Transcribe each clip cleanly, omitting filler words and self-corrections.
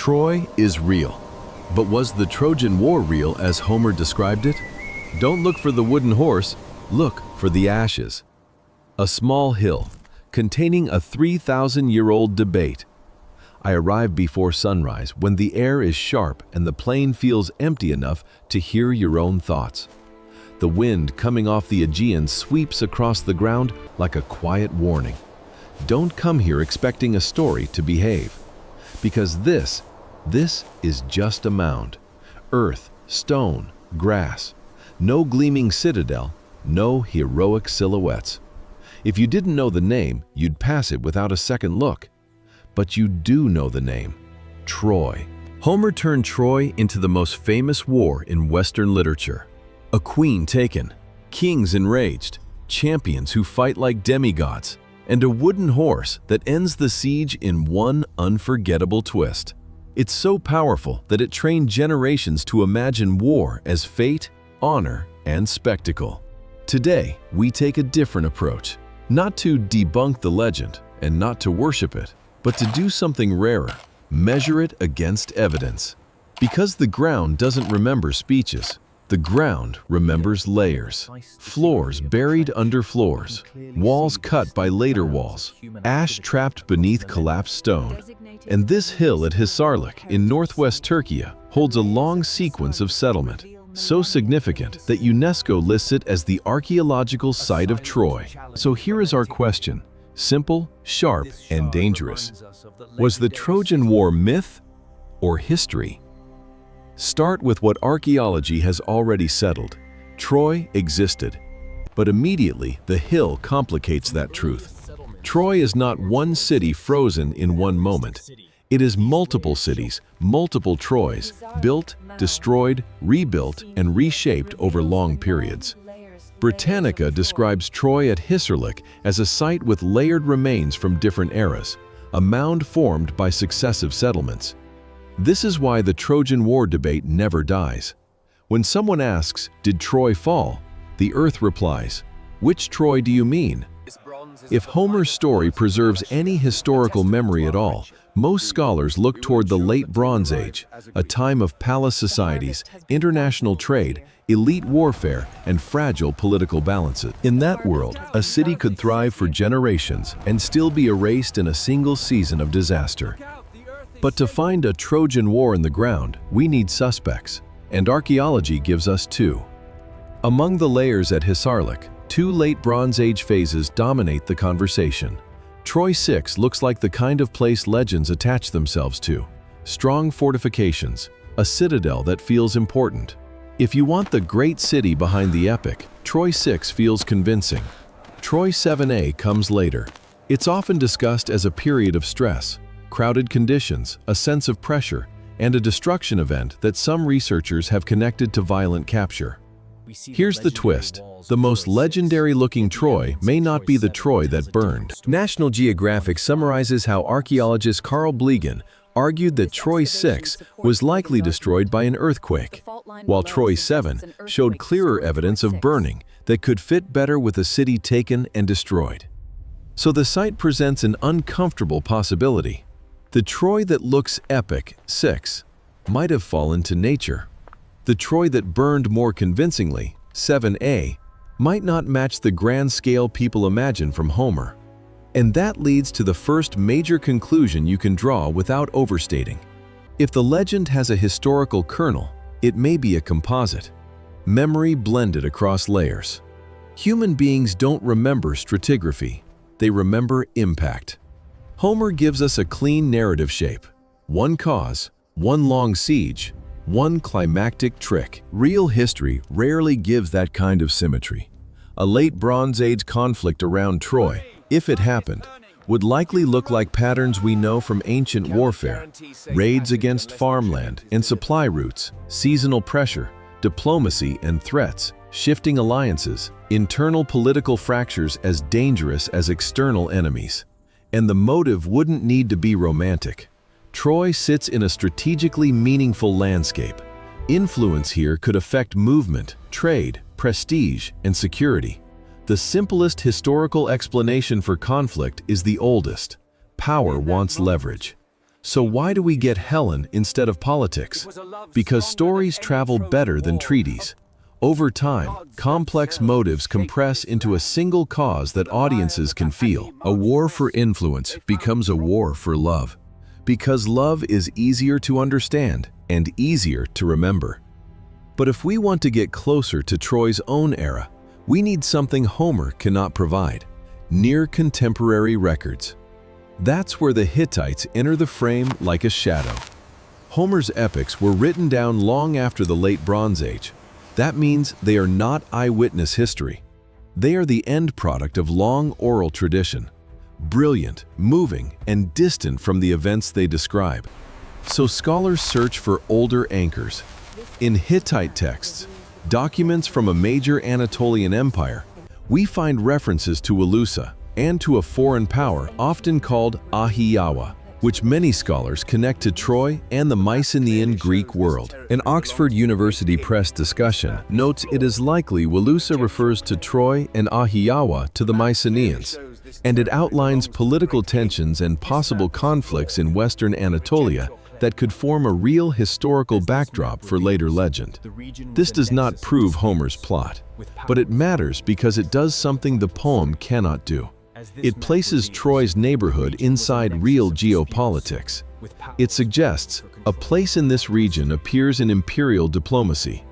Troy is real. But was the Trojan War real as Homer described it? Don't look for the wooden horse, look for the ashes. A small hill, containing a 3,000-year-old debate. I arrive before sunrise when the air is sharp and the plain feels empty enough to hear your own thoughts. The wind coming off the Aegean sweeps across the ground like a quiet warning. Don't come here expecting a story to behave. Because this is just a mound. Earth, stone, grass. No gleaming citadel, no heroic silhouettes. If you didn't know the name, you'd pass it without a second look. But you do know the name, Troy. Homer turned Troy into the most famous war in Western literature. A queen taken, kings enraged, champions who fight like demigods, and a wooden horse that ends the siege in one unforgettable twist. It's so powerful that it trained generations to imagine war as fate, honor, and spectacle. Today, we take a different approach, not to debunk the legend and not to worship it, but to do something rarer, measure it against evidence. Because the ground doesn't remember speeches, the ground remembers layers, floors buried under floors, walls cut by later walls, ash trapped beneath collapsed stone. And this hill at Hisarlık in northwest Turkey holds a long sequence of settlement, so significant that UNESCO lists it as the archaeological site of Troy. So here is our question, simple, sharp, and dangerous. Was the Trojan War myth or history? Start with what archaeology has already settled. Troy existed. But immediately, the hill complicates that truth. Troy is not one city frozen in one moment. It is multiple cities, multiple Troys, built, destroyed, rebuilt, and reshaped over long periods. Britannica describes Troy at Hisarlık as a site with layered remains from different eras, a mound formed by successive settlements. This is why the Trojan War debate never dies. When someone asks, "Did Troy fall?" the Earth replies, "Which Troy do you mean?" If Homer's story preserves any historical memory at all, most scholars look toward the Late Bronze Age, a time of palace societies, international trade, elite warfare, and fragile political balances. In that world, a city could thrive for generations and still be erased in a single season of disaster. But to find a Trojan War in the ground, we need suspects, and archaeology gives us two. Among the layers at Hisarlık, two late Bronze Age phases dominate the conversation. Troy 6 looks like the kind of place legends attach themselves to. Strong fortifications, a citadel that feels important. If you want the great city behind the epic, Troy 6 feels convincing. Troy 7a comes later. It's often discussed as a period of stress, crowded conditions, a sense of pressure, and a destruction event that some researchers have connected to violent capture. Here's the twist. The most legendary-looking Troy may not be the Troy that burned. National Geographic summarizes how archaeologist Carl Blegen argued that Troy 6 was likely destroyed by an earthquake, while Troy 7 showed clearer evidence of burning that could fit better with a city taken and destroyed. So the site presents an uncomfortable possibility. The Troy that looks epic, 6, might have fallen to nature. The Troy that burned more convincingly, 7a, might not match the grand scale people imagine from Homer. And that leads to the first major conclusion you can draw without overstating. If the legend has a historical kernel, it may be a composite. Memory blended across layers. Human beings don't remember stratigraphy, they remember impact. Homer gives us a clean narrative shape. One cause, one long siege, one climactic trick. Real history rarely gives that kind of symmetry. A late Bronze Age conflict around Troy, if it happened, would likely look like patterns we know from ancient warfare: raids against farmland and supply routes, seasonal pressure, diplomacy and threats, shifting alliances, internal political fractures as dangerous as external enemies. And the motive wouldn't need to be romantic. Troy sits in a strategically meaningful landscape. Influence here could affect movement, trade, prestige, and security. The simplest historical explanation for conflict is the oldest. Power wants leverage. So why do we get Helen instead of politics? Because stories travel better than treaties. Over time, complex motives compress into a single cause that audiences can feel. A war for influence becomes a war for love, because love is easier to understand and easier to remember. But if we want to get closer to Troy's own era, we need something Homer cannot provide: near contemporary records. That's where the Hittites enter the frame like a shadow. Homer's epics were written down long after the Late Bronze Age. That means they are not eyewitness history. They are the end product of long oral tradition, brilliant, moving, and distant from the events they describe. So scholars search for older anchors. In Hittite texts, documents from a major Anatolian empire, we find references to Wilusa and to a foreign power often called Ahhiyawa, which many scholars connect to Troy and the Mycenaean Greek world. An Oxford University Press discussion notes it is likely Wilusa refers to Troy and Ahhiyawa to the Mycenaeans, and it outlines political tensions and possible conflicts in Western Anatolia that could form a real historical backdrop for later legend. This does not prove Homer's plot, but it matters because it does something the poem cannot do. It places Troy's neighborhood inside real geopolitics. It suggests a place in this region appears in imperial diplomacy.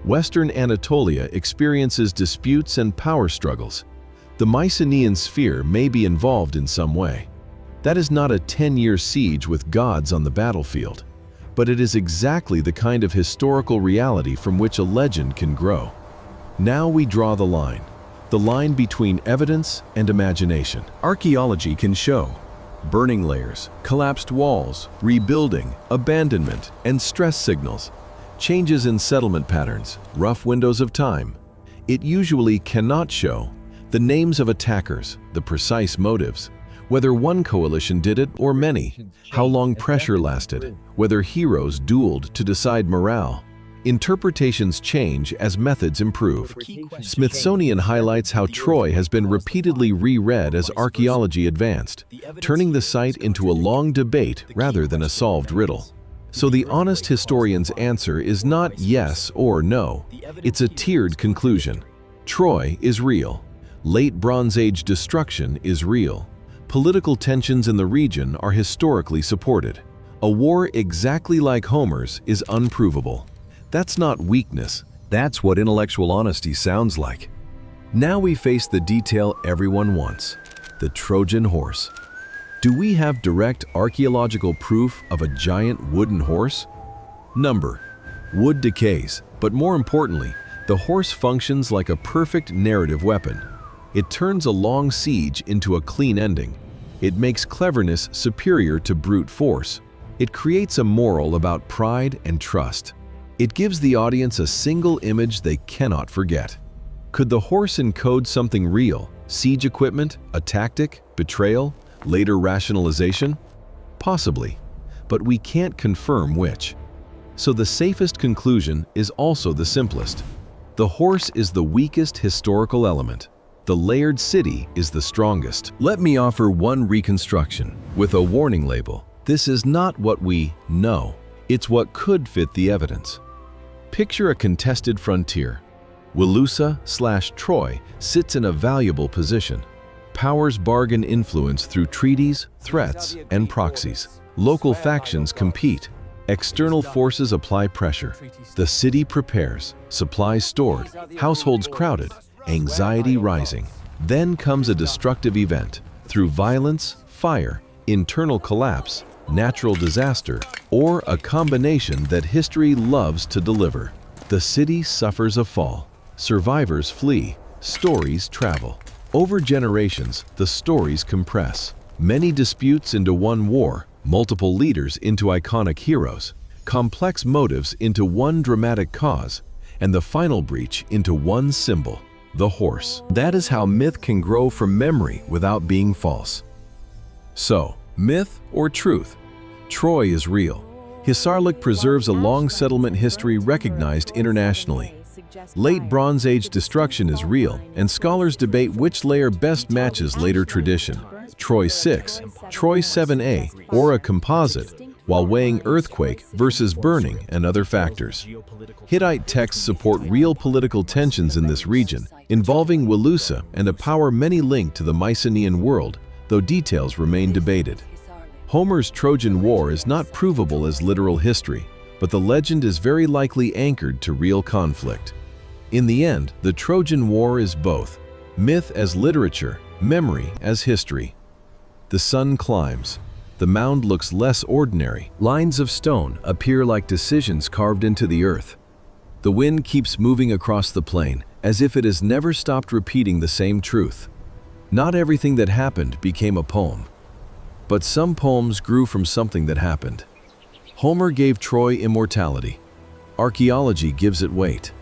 Western Anatolia experiences disputes and power struggles. The Mycenaean sphere may be involved in some way. That is not a 10-year siege with gods on the battlefield, but it is exactly the kind of historical reality from which a legend can grow. Now we draw the line between evidence and imagination. Archaeology can show burning layers, collapsed walls, rebuilding, abandonment, and stress signals, changes in settlement patterns, rough windows of time. It usually cannot show the names of attackers, the precise motives, whether one coalition did it or many, how long pressure lasted, whether heroes dueled to decide morale. Interpretations change as methods improve. Smithsonian highlights how Troy has been repeatedly reread as archaeology advanced, turning the site into a long debate rather than a solved riddle. So the honest historian's answer is not yes or no. It's a tiered conclusion. Troy is real. Late Bronze Age destruction is real. Political tensions in the region are historically supported. A war exactly like Homer's is unprovable. That's not weakness. That's what intellectual honesty sounds like. Now we face the detail everyone wants: the Trojan horse. Do we have direct archaeological proof of a giant wooden horse? Number: wood decays, but more importantly, the horse functions like a perfect narrative weapon. It turns a long siege into a clean ending. It makes cleverness superior to brute force. It creates a moral about pride and trust. It gives the audience a single image they cannot forget. Could the horse encode something real? Siege equipment, a tactic, betrayal, later rationalization? Possibly, but we can't confirm which. So the safest conclusion is also the simplest. The horse is the weakest historical element. The layered city is the strongest. Let me offer one reconstruction with a warning label. This is not what we know. It's what could fit the evidence. Picture a contested frontier. Wilusa/Troy sits in a valuable position. Powers bargain influence through treaties, threats, and proxies. Local factions compete. External forces apply pressure. The city prepares, supplies stored, households crowded, anxiety rising. Then comes a destructive event. Through violence, fire, internal collapse, natural disaster, or a combination that history loves to deliver. The city suffers a fall. Survivors flee. Stories travel. Over generations, the stories compress. Many disputes into one war, multiple leaders into iconic heroes, complex motives into one dramatic cause, and the final breach into one symbol: the horse. That is how myth can grow from memory without being false. So, myth or truth? Troy is real. Hisarlık preserves a long settlement history recognized internationally. Late Bronze Age destruction is real, and scholars debate which layer best matches later tradition: Troy 6, Troy 7a, or a composite, while weighing earthquake versus burning and other factors. Hittite texts support real political tensions in this region, involving Wilusa and a power many linked to the Mycenaean world, though details remain debated. Homer's Trojan War is not provable as literal history, but the legend is very likely anchored to real conflict. In the end, the Trojan War is both myth as literature, memory as history. The sun climbs. The mound looks less ordinary. Lines of stone appear like decisions carved into the earth. The wind keeps moving across the plain, as if it has never stopped repeating the same truth. Not everything that happened became a poem. But some poems grew from something that happened. Homer gave Troy immortality. Archaeology gives it weight.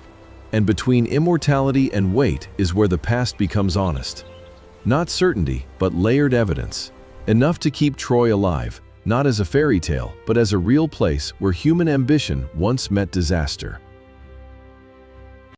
And between immortality and weight is where the past becomes honest. Not certainty, but layered evidence. Enough to keep Troy alive, not as a fairy tale, but as a real place where human ambition once met disaster.